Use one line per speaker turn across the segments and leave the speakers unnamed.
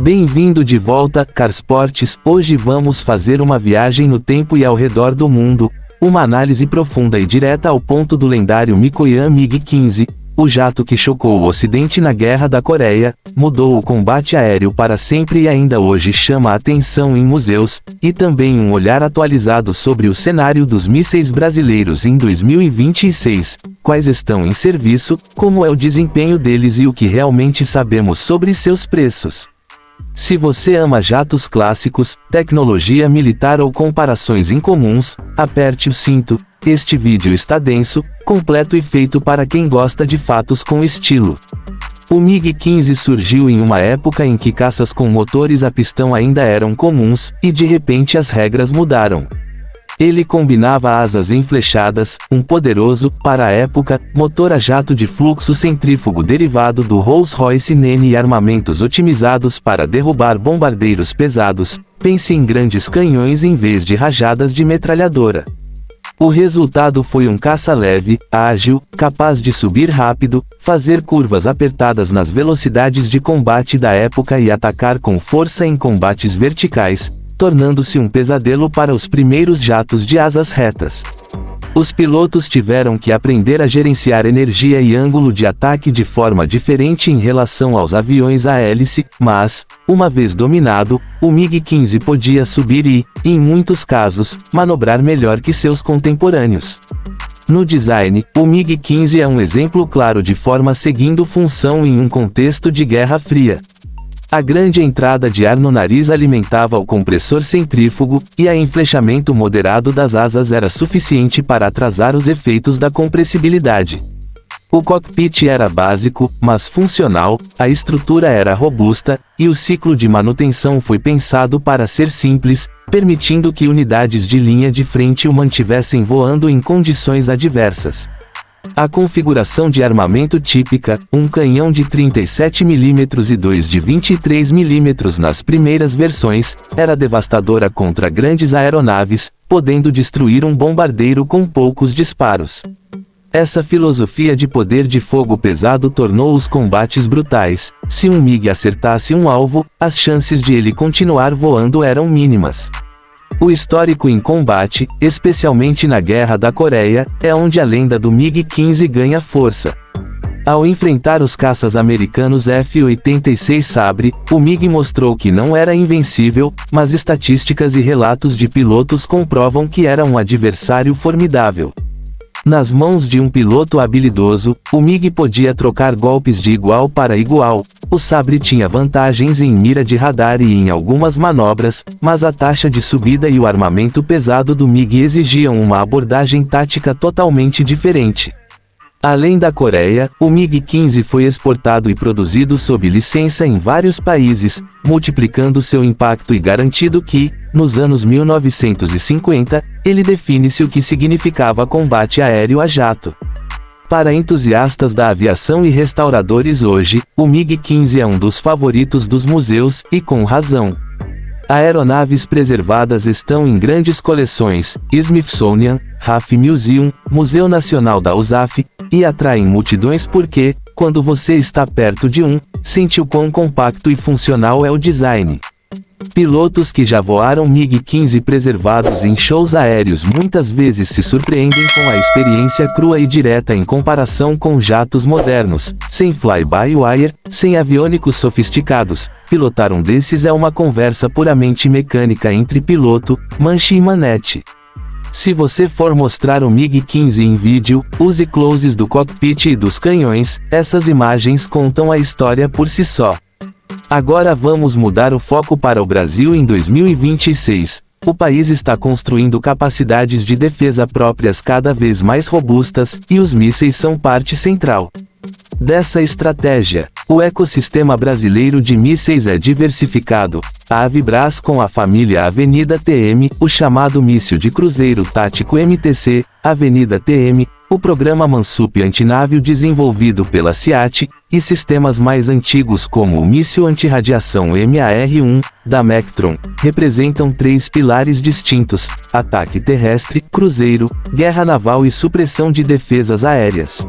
Bem-vindo de volta, Carsportes. Hoje vamos fazer uma viagem no tempo e ao redor do mundo, uma análise profunda e direta ao ponto do lendário Mikoyan MiG-15, o jato que chocou o Ocidente na Guerra da Coreia, mudou o combate aéreo para sempre e ainda hoje chama a atenção em museus, e também um olhar atualizado sobre o cenário dos mísseis brasileiros em 2026, quais estão em serviço, como é o desempenho deles e o que realmente sabemos sobre seus preços. Se você ama jatos clássicos, tecnologia militar ou comparações incomuns, aperte o cinto. Este vídeo está denso, completo e feito para quem gosta de fatos com estilo. O MiG-15 surgiu em uma época em que caças com motores a pistão ainda eram comuns, e de repente as regras mudaram. Ele combinava asas enflechadas, um poderoso, para a época, motor a jato de fluxo centrífugo derivado do Rolls-Royce Nene e armamentos otimizados para derrubar bombardeiros pesados. Pense em grandes canhões em vez de rajadas de metralhadora. O resultado foi um caça leve, ágil, capaz de subir rápido, fazer curvas apertadas nas velocidades de combate da época e atacar com força em combates verticais, tornando-se um pesadelo para os primeiros jatos de asas retas. Os pilotos tiveram que aprender a gerenciar energia e ângulo de ataque de forma diferente em relação aos aviões a hélice, mas, uma vez dominado, o MiG-15 podia subir e, em muitos casos, manobrar melhor que seus contemporâneos. No design, o MiG-15 é um exemplo claro de forma seguindo função em um contexto de Guerra Fria. A grande entrada de ar no nariz alimentava o compressor centrífugo, e a enflechamento moderado das asas era suficiente para atrasar os efeitos da compressibilidade. O cockpit era básico, mas funcional, a estrutura era robusta, e o ciclo de manutenção foi pensado para ser simples, permitindo que unidades de linha de frente o mantivessem voando em condições adversas. A configuração de armamento típica, um canhão de 37 mm e dois de 23 mm nas primeiras versões, era devastadora contra grandes aeronaves, podendo destruir um bombardeiro com poucos disparos. Essa filosofia de poder de fogo pesado tornou os combates brutais. Se um MiG acertasse um alvo, as chances de ele continuar voando eram mínimas. O histórico em combate, especialmente na Guerra da Coreia, é onde a lenda do MiG-15 ganha força. Ao enfrentar os caças americanos F-86 Sabre, o MiG mostrou que não era invencível, mas estatísticas e relatos de pilotos comprovam que era um adversário formidável. Nas mãos de um piloto habilidoso, o MiG podia trocar golpes de igual para igual. O Sabre tinha vantagens em mira de radar e em algumas manobras, mas a taxa de subida e o armamento pesado do MiG exigiam uma abordagem tática totalmente diferente. Além da Coreia, o MiG-15 foi exportado e produzido sob licença em vários países, multiplicando seu impacto e garantindo que, nos anos 1950, ele define-se o que significava combate aéreo a jato. Para entusiastas da aviação e restauradores hoje, o MiG-15 é um dos favoritos dos museus, e com razão. Aeronaves preservadas estão em grandes coleções, Smithsonian, RAF Museum, Museu Nacional da USAF, e atraem multidões porque, quando você está perto de um, sente o quão compacto e funcional é o design. Pilotos que já voaram MiG-15 preservados em shows aéreos muitas vezes se surpreendem com a experiência crua e direta em comparação com jatos modernos, sem fly-by-wire, sem aviônicos sofisticados. Pilotar um desses é uma conversa puramente mecânica entre piloto, manche e manete. Se você for mostrar o MiG-15 em vídeo, use closes do cockpit e dos canhões, essas imagens contam a história por si só. Agora vamos mudar o foco para o Brasil em 2026. O país está construindo capacidades de defesa próprias cada vez mais robustas, e os mísseis são parte central dessa estratégia. O ecossistema brasileiro de mísseis é diversificado. A Avibras com a família Avenida TM, o chamado míssil de cruzeiro tático MTC, Avenida TM, o programa Mansup antinávio desenvolvido pela CIAT, e sistemas mais antigos como o míssil antirradiação MAR-1, da Mectron, representam três pilares distintos: ataque terrestre, cruzeiro, guerra naval e supressão de defesas aéreas.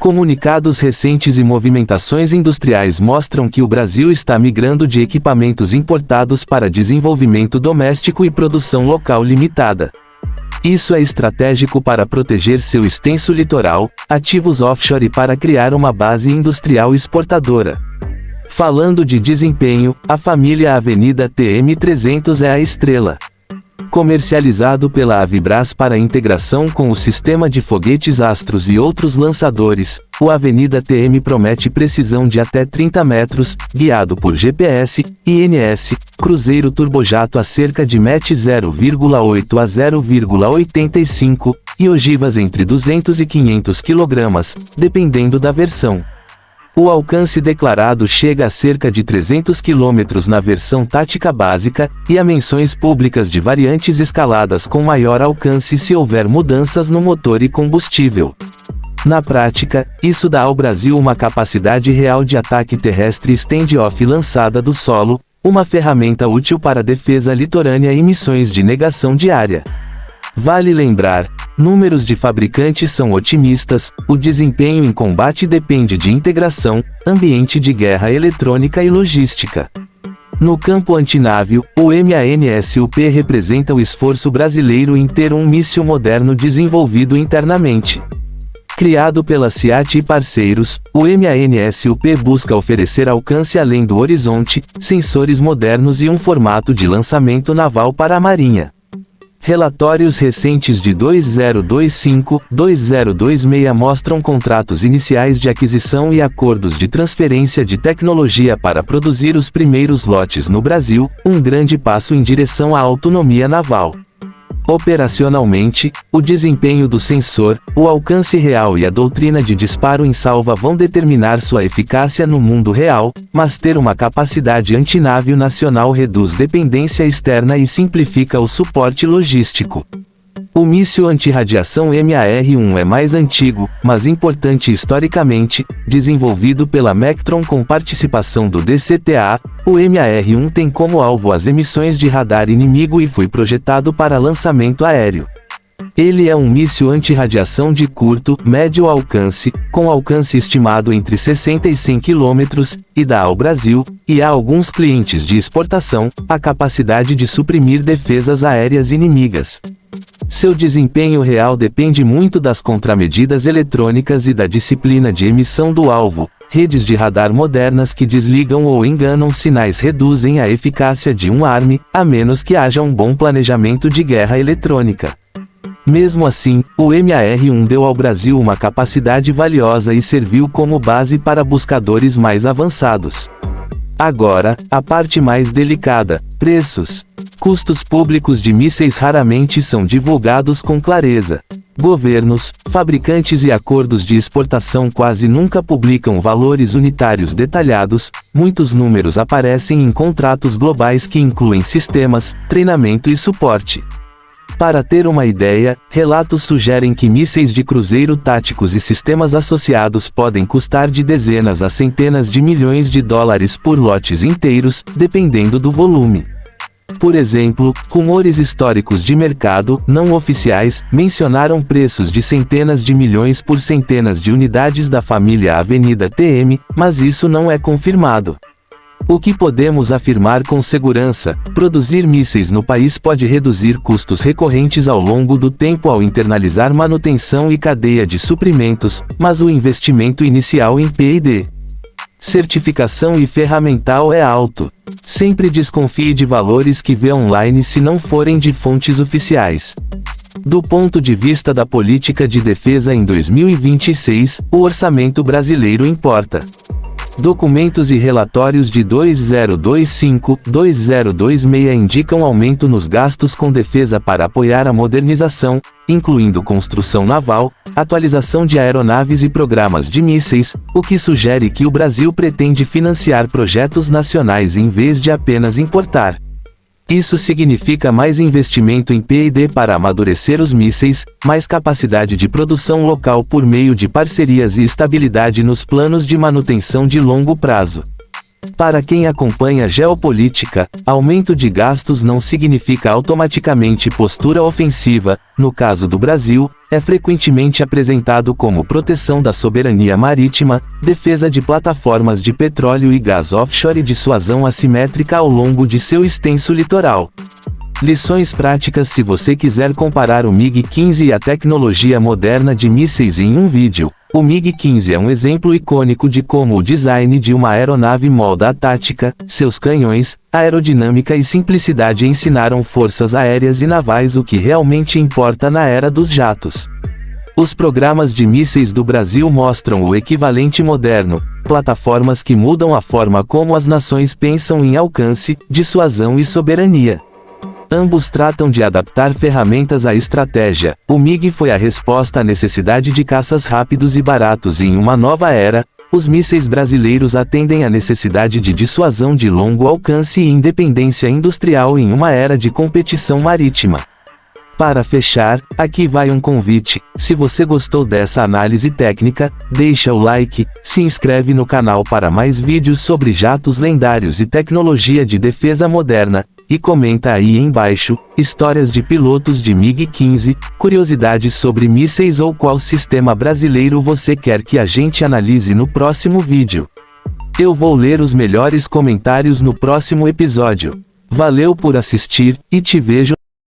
Comunicados recentes e movimentações industriais mostram que o Brasil está migrando de equipamentos importados para desenvolvimento doméstico e produção local limitada. Isso é estratégico para proteger seu extenso litoral, ativos offshore e para criar uma base industrial exportadora. Falando de desempenho, a família Avenida TM300 é a estrela. Comercializado pela Avibras para integração com o sistema de foguetes Astros e outros lançadores, o Avenida TM promete precisão de até 30 metros, guiado por GPS, INS, cruzeiro turbojato a cerca de Mach 0,8 a 0,85, e ogivas entre 200 e 500 kg, dependendo da versão. O alcance declarado chega a cerca de 300 km na versão tática básica, e há menções públicas de variantes escaladas com maior alcance se houver mudanças no motor e combustível. Na prática, isso dá ao Brasil uma capacidade real de ataque terrestre stand-off lançada do solo, uma ferramenta útil para defesa litorânea e missões de negação de área. Vale lembrar, números de fabricantes são otimistas, o desempenho em combate depende de integração, ambiente de guerra eletrônica e logística. No campo antinávio, o MANSUP representa o esforço brasileiro em ter um míssil moderno desenvolvido internamente. Criado pela SEAT e parceiros, o MANSUP busca oferecer alcance além do horizonte, sensores modernos e um formato de lançamento naval para a Marinha. Relatórios recentes de 2025-2026 mostram contratos iniciais de aquisição e acordos de transferência de tecnologia para produzir os primeiros lotes no Brasil, um grande passo em direção à autonomia naval. Operacionalmente, o desempenho do sensor, o alcance real e a doutrina de disparo em salva vão determinar sua eficácia no mundo real, mas ter uma capacidade antinávio nacional reduz dependência externa e simplifica o suporte logístico. O míssil antirradiação MAR-1 é mais antigo, mas importante historicamente, desenvolvido pela Mectron com participação do DCTA, o MAR-1 tem como alvo as emissões de radar inimigo e foi projetado para lançamento aéreo. Ele é um míssil antirradiação de curto, médio alcance, com alcance estimado entre 60 e 100 km, e dá ao Brasil, e a alguns clientes de exportação, a capacidade de suprimir defesas aéreas inimigas. Seu desempenho real depende muito das contramedidas eletrônicas e da disciplina de emissão do alvo. Redes de radar modernas que desligam ou enganam sinais reduzem a eficácia de um arme, a menos que haja um bom planejamento de guerra eletrônica. Mesmo assim, o MAR-1 deu ao Brasil uma capacidade valiosa e serviu como base para buscadores mais avançados. Agora, a parte mais delicada: preços. Custos públicos de mísseis raramente são divulgados com clareza. Governos, fabricantes e acordos de exportação quase nunca publicam valores unitários detalhados, muitos números aparecem em contratos globais que incluem sistemas, treinamento e suporte. Para ter uma ideia, relatos sugerem que mísseis de cruzeiro táticos e sistemas associados podem custar de dezenas a centenas de milhões de dólares por lotes inteiros, dependendo do volume. Por exemplo, rumores históricos de mercado, não oficiais, mencionaram preços de centenas de milhões por centenas de unidades da família Avenida TM, mas isso não é confirmado. O que podemos afirmar com segurança: produzir mísseis no país pode reduzir custos recorrentes ao longo do tempo ao internalizar manutenção e cadeia de suprimentos, mas o investimento inicial em P&D, certificação e ferramental é alto. Sempre desconfie de valores que vê online se não forem de fontes oficiais. Do ponto de vista da política de defesa em 2026, o orçamento brasileiro importa. Documentos e relatórios de 2025-2026 indicam aumento nos gastos com defesa para apoiar a modernização, incluindo construção naval, atualização de aeronaves e programas de mísseis, o que sugere que o Brasil pretende financiar projetos nacionais em vez de apenas importar. Isso significa mais investimento em P&D para amadurecer os mísseis, mais capacidade de produção local por meio de parcerias e estabilidade nos planos de manutenção de longo prazo. Para quem acompanha geopolítica, aumento de gastos não significa automaticamente postura ofensiva. No caso do Brasil, é frequentemente apresentado como proteção da soberania marítima, defesa de plataformas de petróleo e gás offshore e dissuasão assimétrica ao longo de seu extenso litoral. Lições práticas: se você quiser comparar o MiG-15 e a tecnologia moderna de mísseis em um vídeo, o MiG-15 é um exemplo icônico de como o design de uma aeronave molda a tática, seus canhões, aerodinâmica e simplicidade ensinaram forças aéreas e navais o que realmente importa na era dos jatos. Os programas de mísseis do Brasil mostram o equivalente moderno, plataformas que mudam a forma como as nações pensam em alcance, dissuasão e soberania. Ambos tratam de adaptar ferramentas à estratégia. O MiG foi a resposta à necessidade de caças rápidos e baratos em uma nova era. Os mísseis brasileiros atendem à necessidade de dissuasão de longo alcance e independência industrial em uma era de competição marítima. Para fechar, aqui vai um convite: se você gostou dessa análise técnica, deixa o like, se inscreve no canal para mais vídeos sobre jatos lendários e tecnologia de defesa moderna, e comenta aí embaixo, histórias de pilotos de MiG-15, curiosidades sobre mísseis ou qual sistema brasileiro você quer que a gente analise no próximo vídeo. Eu vou ler os melhores comentários no próximo episódio. Valeu por assistir, e te vejo